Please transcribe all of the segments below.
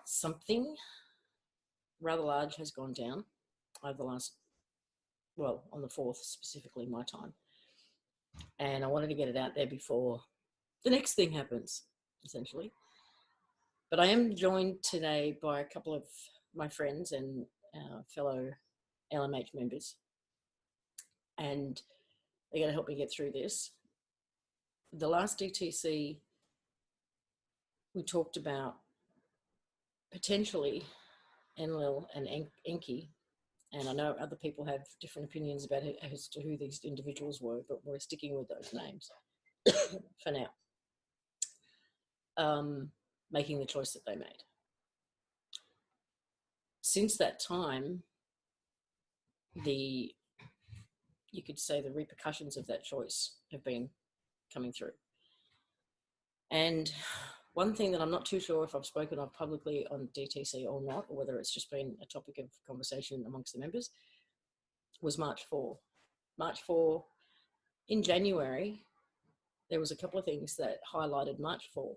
something rather large has gone down over the last, well, on the 4th specifically, my time. And I wanted to get it out there before the next thing happens, essentially. But I am joined today by a couple of my friends and fellow LMH members, and they're going to help me get through this. The last DTC, we talked about potentially Enlil and Enki, and I know other people have different opinions about as to who these individuals were, but we're sticking with those names for now. Making the choice that they made. Since that time, you could say the repercussions of that choice have been coming through. And one thing that I'm not too sure if I've spoken of publicly on DTC or not, or whether it's just been a topic of conversation amongst the members, was March 4. March 4, in January, there was a couple of things that highlighted March 4.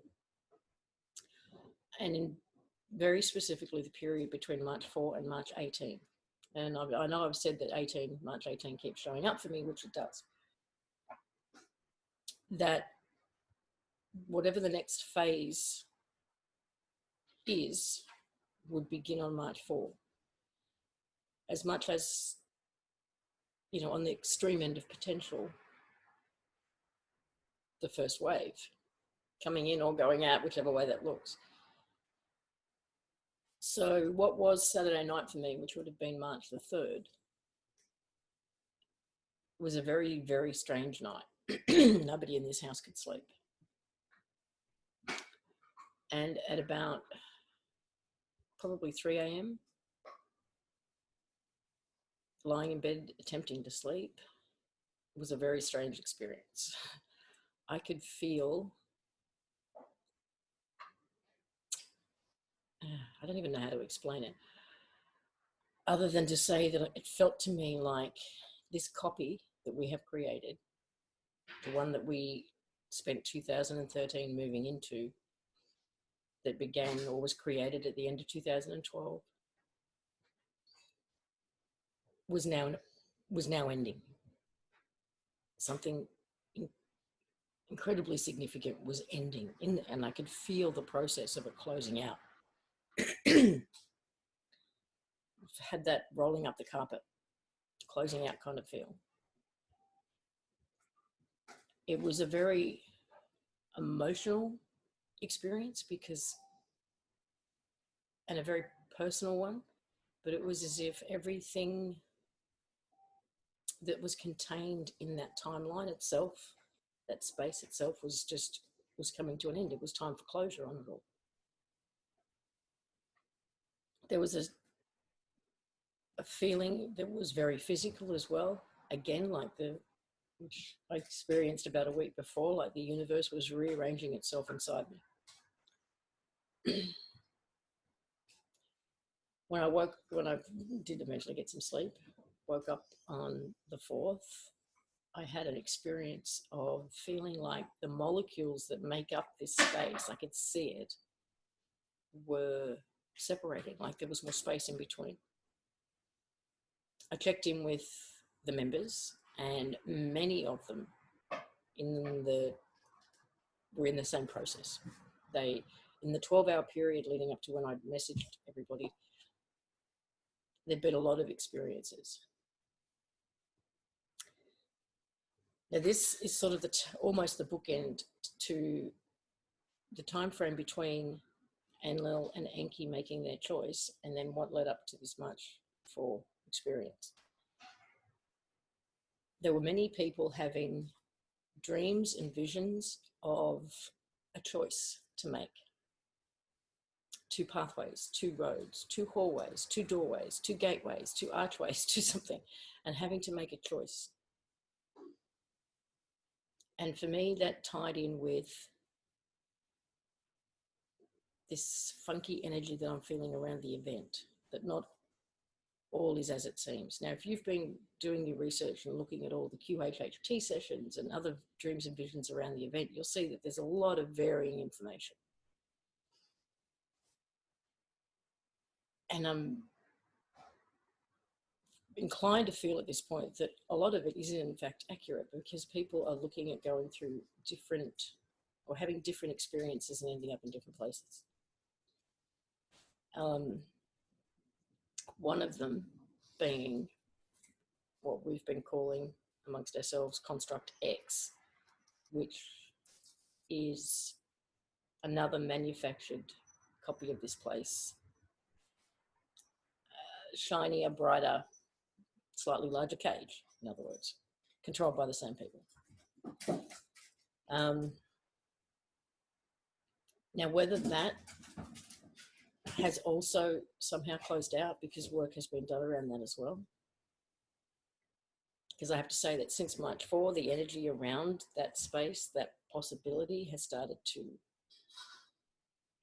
And in very specifically the period between March 4 and March 18. And I know I've said that March 18 keeps showing up for me, which it does. That whatever the next phase is would begin on March 4. As much as, on the extreme end of potential, the first wave, coming in or going out, whichever way that looks. So what was Saturday night for me, which would have been March the 3rd, was a very, very strange night. Nobody in this house could sleep. And at about probably 3 a.m, lying in bed attempting to sleep, was a very strange experience. I could feel, I don't even know how to explain it, other than to say that it felt to me like this copy that we have created, the one that we spent 2013 moving into, that began or was created at the end of 2012, was now ending. Something incredibly significant was ending, and I could feel the process of it closing out. Had that rolling up the carpet, closing out kind of feel. It was a very emotional experience and a very personal one, but it was as if everything that was contained in that timeline itself, that space itself, was coming to an end. It was time for closure on it all. There was a feeling that was very physical as well. Again, which I experienced about a week before, like the universe was rearranging itself inside me. When I did eventually get some sleep, woke up on the 4th, I had an experience of feeling like the molecules that make up this space, I could see it, were separating, like there was more space in between. I checked in with the members, and many of them were in the same process. In the 12-hour period leading up to when I messaged everybody, there'd been a lot of experiences. Now this is sort of almost the bookend to the time frame between Enlil and Enki making their choice, and then what led up to this March 4 experience. There were many people having dreams and visions of a choice to make. 2 pathways, 2 roads, 2 hallways, 2 doorways, 2 gateways, 2 archways, 2 something, and having to make a choice. And for me, that tied in with this funky energy that I'm feeling around the event, that not all is as it seems. Now, if you've been doing your research and looking at all the QHHT sessions and other dreams and visions around the event, you'll see that there's a lot of varying information. And I'm inclined to feel at this point that a lot of it is in fact accurate, because people are looking at going through different or having different experiences and ending up in different places. One of them being what we've been calling amongst ourselves Construct X, which is another manufactured copy of this place. Shinier, brighter, slightly larger cage, in other words, controlled by the same people. Now, whether that has also somehow closed out because work has been done around that as well. Because I have to say that since March 4, the energy around that space, that possibility has started to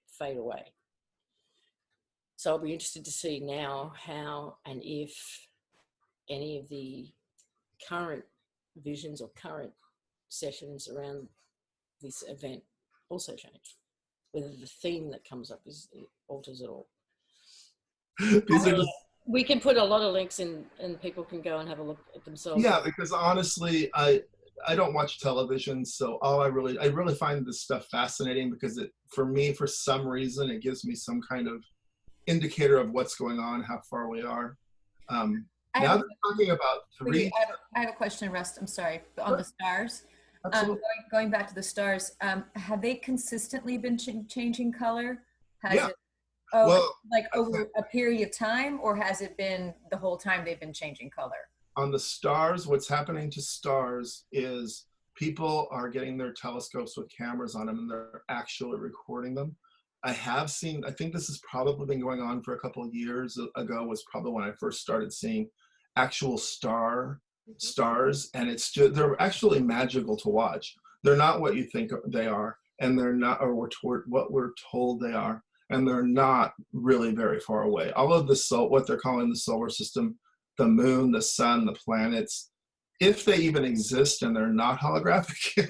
fade away. So I'll be interested to see now how and if any of the current visions or current sessions around this event also change. Whether the theme that comes up alters at all. We can put a lot of links in, and people can go and have a look at themselves. Yeah, because honestly, I don't watch television, so I really find this stuff fascinating, because for me, for some reason, it gives me some kind of indicator of what's going on, how far we are. Now they're talking about three. I have a question, Russ. I'm sorry, on the stars. Going back to the stars, have they consistently been changing color? Has it, like over a period of time, or has it been the whole time they've been changing color? On the stars, what's happening to stars is people are getting their telescopes with cameras on them, and they're actually recording them. I think this has probably been going on for a couple of years ago, was probably when I first started seeing actual stars, and they're actually magical to watch. They're not what you think they are, and they're not, or what we're told they are, and they're not really very far away. All of what they're calling the solar system, the moon, the sun, the planets, if they even exist and they're not holographic,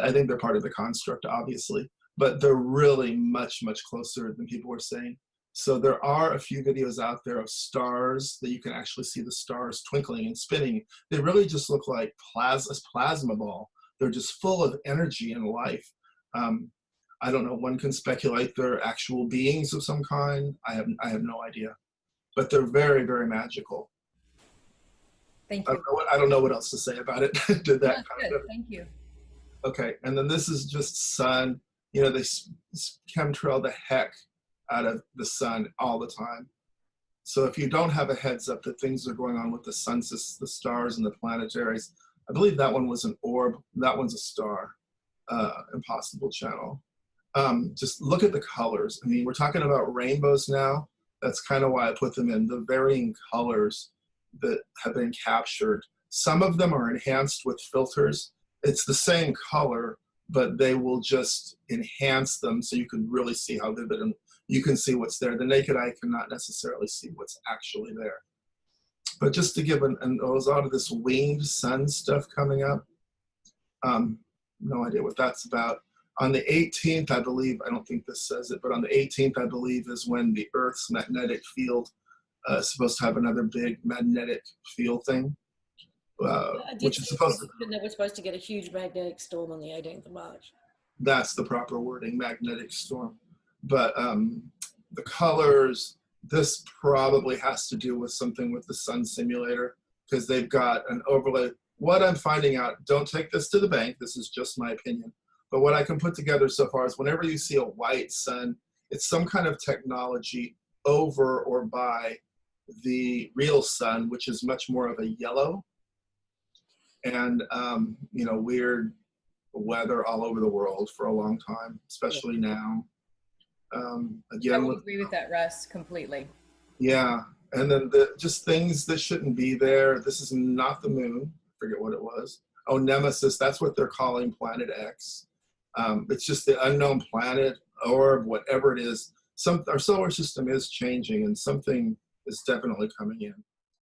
I think they're part of the construct, obviously, but they're really much, much closer than people were saying. So there are a few videos out there of stars that you can actually see the stars twinkling and spinning. They really just look like plasma ball. They're just full of energy and life. I don't know, one can speculate they're actual beings of some kind. I have no idea, but they're very, very magical. Thank you. I don't know what else to say about it. Did that kind of. Thank you. Okay, and then this is just sun. You know, they chemtrail the heck out of the sun all the time. So if you don't have a heads up that things are going on with the sun, the stars and the planetaries, I believe that one was an orb. That one's a star. Impossible channel. Just look at the colors. I mean, we're talking about rainbows now. That's kind of why I put them in, the varying colors that have been captured. Some of them are enhanced with filters. It's the same color, but they will just enhance them so you can really see how vivid, and you can see what's there. The naked eye cannot necessarily see what's actually there. But just to give there's a lot of this winged sun stuff coming up. No idea what that's about. On the 18th, I believe, I don't think this says it, but on the 18th, I believe, is when the Earth's magnetic field is supposed to have another big magnetic field thing. Which is supposed to. We're supposed to get a huge magnetic storm on the 18th of March. That's the proper wording, magnetic storm. But the colors, this probably has to do with something with the sun simulator, because they've got an overlay. What I'm finding out, don't take this to the bank, this is just my opinion, but what I can put together so far is whenever you see a white sun, it's some kind of technology over or by the real sun, which is much more of a yellow. And, you know, weird weather all over the world for a long time, especially now. Again, I would agree with that, Russ, completely. Yeah, and then just things that shouldn't be there. This is not the moon. I forget what it was. Oh, Nemesis, that's what they're calling Planet X. It's just the unknown planet, orb, whatever it is. Our solar system is changing, and something is definitely coming in.